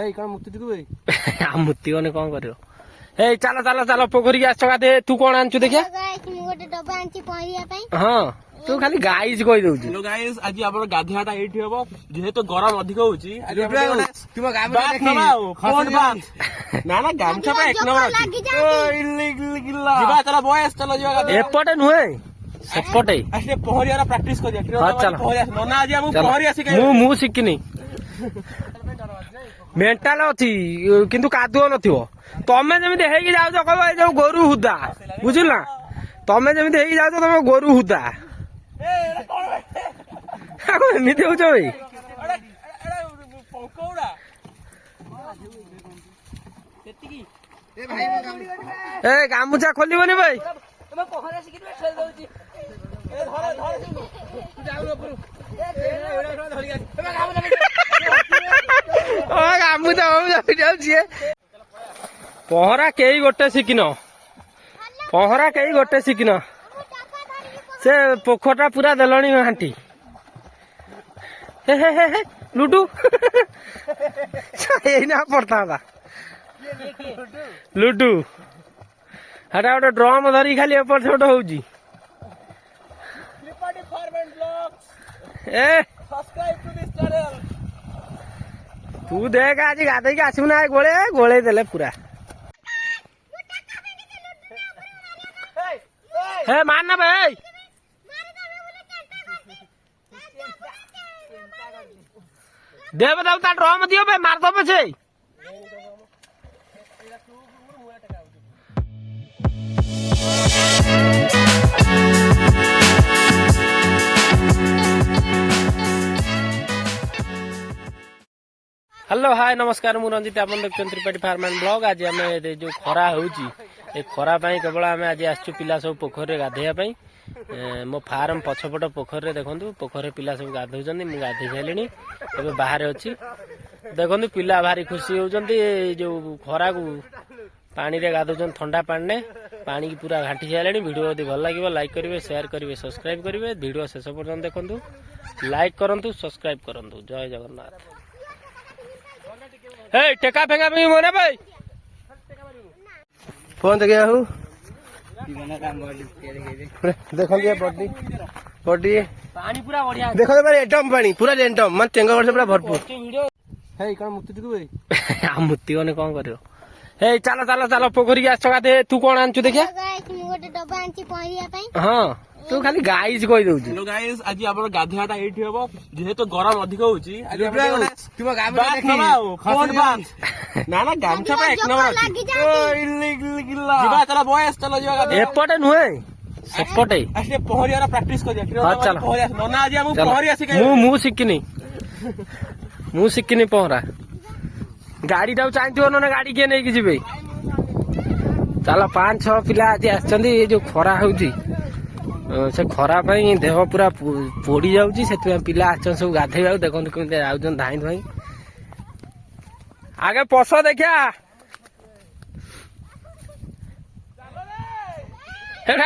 ହେଇ କଣ ମୁତି ଯିବୁ ଭାଇ? ମୁତିବନି କଣ କରିବ? ହେଇ ଚାଲ ଚାଲ ଚାଲ ପୋଖରୀକି ଆସ ଗାଧେ। ତୁ କଣ ଆଣିଛୁ ଦେଖିଆ? ମୁଁ ଗୋଟେ ଡବା ଆଣିଛି ପହଁରିବା ପାଇଁ। ହଁ ତୁ ଖାଲି ଗାଇସ୍ କହିଦଉଛୁ। ହ୍ୟାଲୋ ଗାଇସ୍, ଆଜି ଆମର ଗାଧୁଆଟା ଏଇଠି ହବ ଯେହେତୁ ଗରମ ଅଧିକ ହଉଛି। ନା ନା ଗାମୁଛା ପାଇଁ 1 ନମ୍ବର ଅଛି। ଯିବା ଚାଲ ବୟସ, ଚାଲ ଯିବା ଗାଧେଇବା। ଏପଟେ ନୁହେଁ ସେପଟେ। ଆସିଲେ ପହଁରିବାର ପ୍ରାକ୍ଟିସ କରିବା। ଚାଲ ନନା ଆଜି ଆମକୁ ପହଁରି ଆସି ମୁଁ ଶିଖିନି। ମେଣ୍ଟାଲ ଅଛି କିନ୍ତୁ କାଦୁଅ ନଥିବ। ତମେ ଯେମିତି ହେଇକି ଯାଉଛ କହିବ ଏଇ ଯୋଉ ଗୋରୁ ହୁଦା, ବୁଝିଲ ନା? ତମେ ଯେମିତି ହେଇକି ଯାଉଛ ତମ ଗୋରୁ ହୁଦା। ଏମିତି ହଉଛ ଭାଇ? ଏ ଗାମୁଛା ଖୋଲିବନି ଭାଇ। ପହଁରା କେହି ଗୋଟେ ଶିଖିନ। ପହଁରା କେହି ଗୋଟେ ଶିଖିନ। ସେ ପୋଖରଟା ପୁରା ଦେଲଣି ଘାଣ୍ଟି। ଲୁଡୁ ଏଇନା ପଡିଥାନ୍ତା। ଲୁଡୁ ହେଟା ଗୋଟେ ଡ୍ରମ ଧରିକି ଖାଲି ଏପଟ ସେପଟ ହଉଛି। ତୁ ଦେଖ ଆଜି ଗାଧେଇକି ଆସିବୁ ନା ଗୋଳେଇ ଦେଲେ ପୁରା। ହେ ମାନ ଭାଇ, ଦେବ ତାକୁ ତା ଡ୍ରମ ଦିଅ ବେ, ମାରିଦବ ସେ। हेलो हाय नमस्कार, मु रंजित, आप देखते त्रिपाठी फार्म एंड ब्लॉग। आज आम जो खरा होची ए खरा केवल आम आज आसचु पिला सब पोखर गाधेया। मो फार्म पछपट पोखर देखु, पोखर पिला सब गाधौं, मुझे गाधे सारे ए बाहर अच्छी। देखु पिला भारी खुशी होती जो खरा को पानी रे गाधौं, ठंडा पानी पानी की पूरा घाटी सारे। वीडियो यदि भल लगे लाइक करेंगे, शेयर करेंगे, सब्सक्राइब करेंगे। वीडियो शेष पर्यंत देखु, लाइक करूँ, सब्सक्राइब करूँ। जय जगन्नाथ। हे टेका फेंगा भी मोने भाई फोन देखे आहू देखो ये बॉडी बॉडी पानी पूरा बढ़िया देखो भाई एटम पानी पूरा एटम मन टेंगा वर्ष पूरा भरपूर। हे कण मुति ଯିବୁ ଭାଇ? मुतिबने कौन करियो? हे चलो चलो चलो पोखरी आस गाधे। तू कौन आनिछु देखिया? ମୁଁ ଗୋଟେ ଡବା ଆଣିଛି ପହଁରିବା ପାଇଁ। ହଁ तू खाली गाइस कहि दउछु। ହ୍ୟାଲୋ ଗାଇସ୍, ଆଜି ଆମର ଗାଧୁଆଟା ଏଇଠି ହବ ଯେହେତୁ ଗରମ ଅଧିକ ହଉଛି। ନା ନା ଗାମୁଛା ପାଇଁ 1 ନମ୍ବର ଅଛି। ଯିବା ଚାଲ ବୟସ, ଚାଲ ଯିବା ଗାଧେଇବା। ଏପଟେ ନୁହେଁ ସେପଟେ। ଆସିଲେ ପହଁରିବାର ପ୍ରାକ୍ଟିସ କରିବା। ନନା ଆଜି ଆମକୁ ପହଁରି ଆସି ମୁଁ ଶିଖିନି। ମୁଁ ଶିଖିନି ପହଁରା। ଗାଡି ଟାକୁ ଚାହିଁଥିବ ନହେଲେ ଗାଡି କିଏ ନେଇକି ଯିବେ? ଚାଲ 5-6 ପିଲା ଆଜି ଆସିଛନ୍ତି। ଏ ଯୋଉ ଖରା ହଉଛି से खरा देह पूरा पोड़ी जाऊँगी, से पिला आसन सब गाधेवा। देखो केमी आउन धाई धाई आगे पश देखिया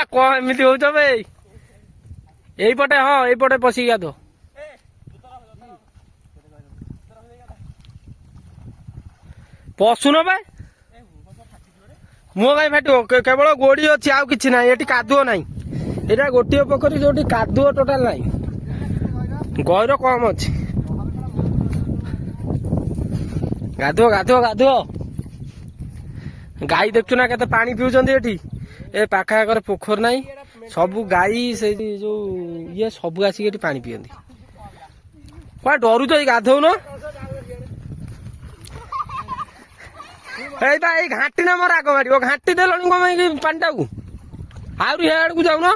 कौन एमती हो पटे। हाँ यपटे पशिक गाध पशुन बे मुह कहीं फाट केवल गोड़ी अच्छी आउ कि ना। ये कादुओ ना, एटा गोटे पोखरी जो कादुओ टोटाल ना, गैर कम अच्छी। गाधुओ गाधुओ गाधुओ गाई देखु ना केते पानी पिउछन्ती एठी। ए पाखा आकर पोखर नाही, सबु गाई से जो ये सबु आसी एठी पानी पियन्ती। क्या डरुछ गाधौ न? एटा ए घाटी ना मोर आग मारियो। घाटी देलनी कम पानी को आउरी हेड को जाउ न।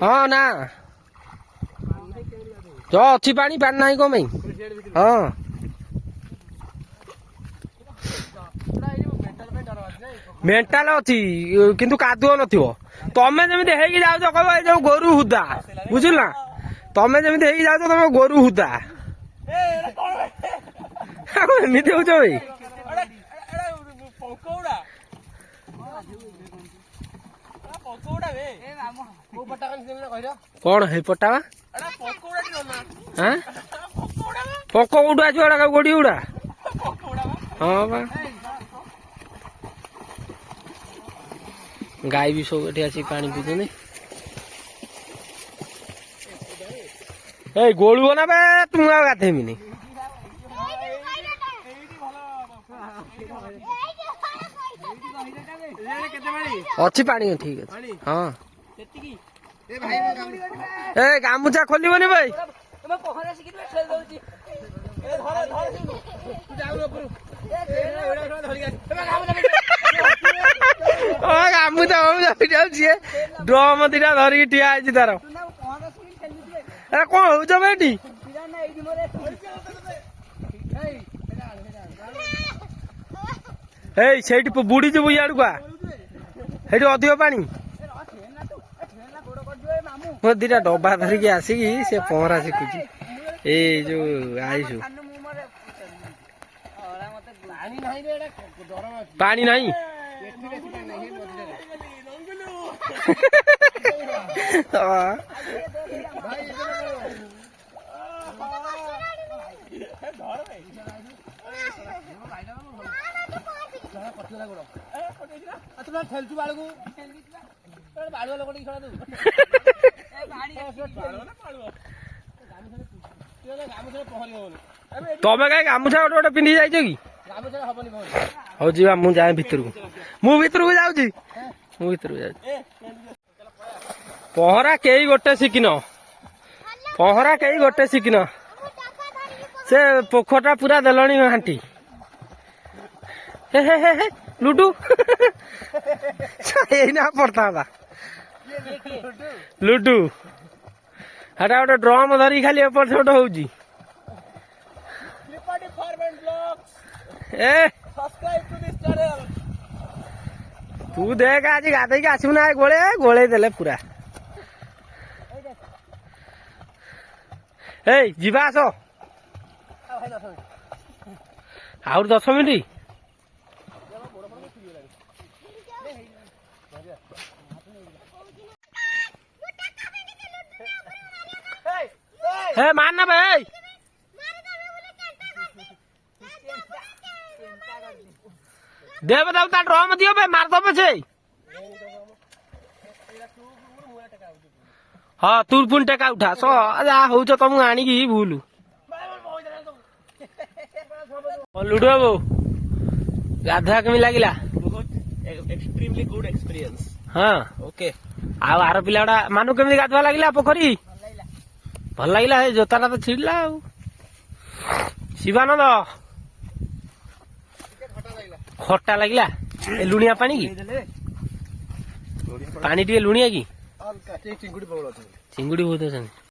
हाँ ना जो अच्छी पानी पानी ना कम। हाँ मेंटाल अच्छी किंतु कादुओ नथिबो। तमे जेमिति हेगी जाउछ कहबो ए जो गोरु हुदा, बुझिल ना? तमे जेमिति हेगी जाउछ तमे गोरु हुदा। एमिति होउछ भाई? कौन है पटावा? ପୋକ କୋଉଠୁ ଆସିବ ଏଗୁଡା ଗୋଡି ଗୁଡା? ହଁ ବା ଗାଈ ବି ସବୁ ଏଠି ଆସିକି ପାଣି ପିଉଛନ୍ତି। ଏଇ ଗୋଳୁଅ ନା ବେ ତୁ ଆଉ ଗାଧେଇମିନି। ଅଛି ପାଣି ଠିକ ଅଛି। ହଁ ଏ ଗାମୁଛା ଖୋଲିବନି ଭାଇ। ଗାମୁଛା ଯାଉଛି ଡ୍ରମ ଦିଟା ଧରିକି ଠିଆ ହେଇଛି ତାର। କଣ ହଉଛ ବେ ଏଠି? ଏଇ ସେଇଠି ବୁଡିଯିବୁ ଇଆଡକୁ ଆ, ସେଇଠି ଅଧିକ ପାଣି। ମୁଁ ଦିଟା ଡବା ଧରିକି ଆସିକି ସେ ପହଁରା ଶିଖୁଛି। ଏଇ ଯୋଉ ଆଇସୁ ପାଣି ନାହିଁ। ତମେ କାହିଁ ଗାମୁଛା ଗୋଟେ ଗୋଟେ ପିନ୍ଧି ଯାଇଛ କି? ହଉ ଯିବା, ମୁଁ ଯାଏ ଭିତରକୁ। ମୁଁ ଭିତରକୁ ଯାଉଛି। ପହଁରା କେହି ଗୋଟେ ଶିଖିନ। ସେ ପୋଖରଟା ପୁରା ଦେଲଣି ଘାଣ୍ଟି। ଲୁଡୁ ଏଇନା ପଡିଥାନ୍ତା। ଲୁଡୁ ହେଟା ଗୋଟେ ଡ୍ରମ ଧରିକି ଖାଲି ଏପଟ ସେପଟ ହଉଛି। ତୁ ଦେଖ ଆଜି ଗାଧେଇକି ଆସିବୁ ନା ଗୋଳେଇ ଦେଲେ ପୁରା। ଏଇ ଯିବା ଆସ ଆହୁରି 10 ମିନିଟ୍। ହେ ମାନ ନା ଭାଇ ଦେବ ତାକୁ ତା ଡ୍ରମ ଦିଅ ବେ, ମାରିଦବ ସେ। ହଁ ତୁ ପୁଣି ଟେକା ଉଠା। ଯାହା ହଉଛ ତମକୁ ଆଣିକି ଭୁଲ। ଲୁଡୁ ବାବୁ ଗାଧୁଆ କେମିତି ଲାଗିଲା? extremely good experience. ହଁ Okay. ଆଉ ଆର ପିଲା ଗୁଡା ମାନୁ କେମିତି ଗାଧୁଆ ଲାଗିଲା ପୋଖରୀ? ଭଲ ଲାଗିଲା। ଏ ଜୋତାଟା ତ ଛିଡିଲା ଆଉ। ଶିବାନନ୍ଦ ଖଟା ଲାଗିଲା। ଏ ଲୁଣିଆ ପାଣି କି? ପାଣି ଟିକେ ଲୁଣିଆ କି? ଚିଙ୍ଗୁଡି ବହୁତ ଅଛନ୍ତି।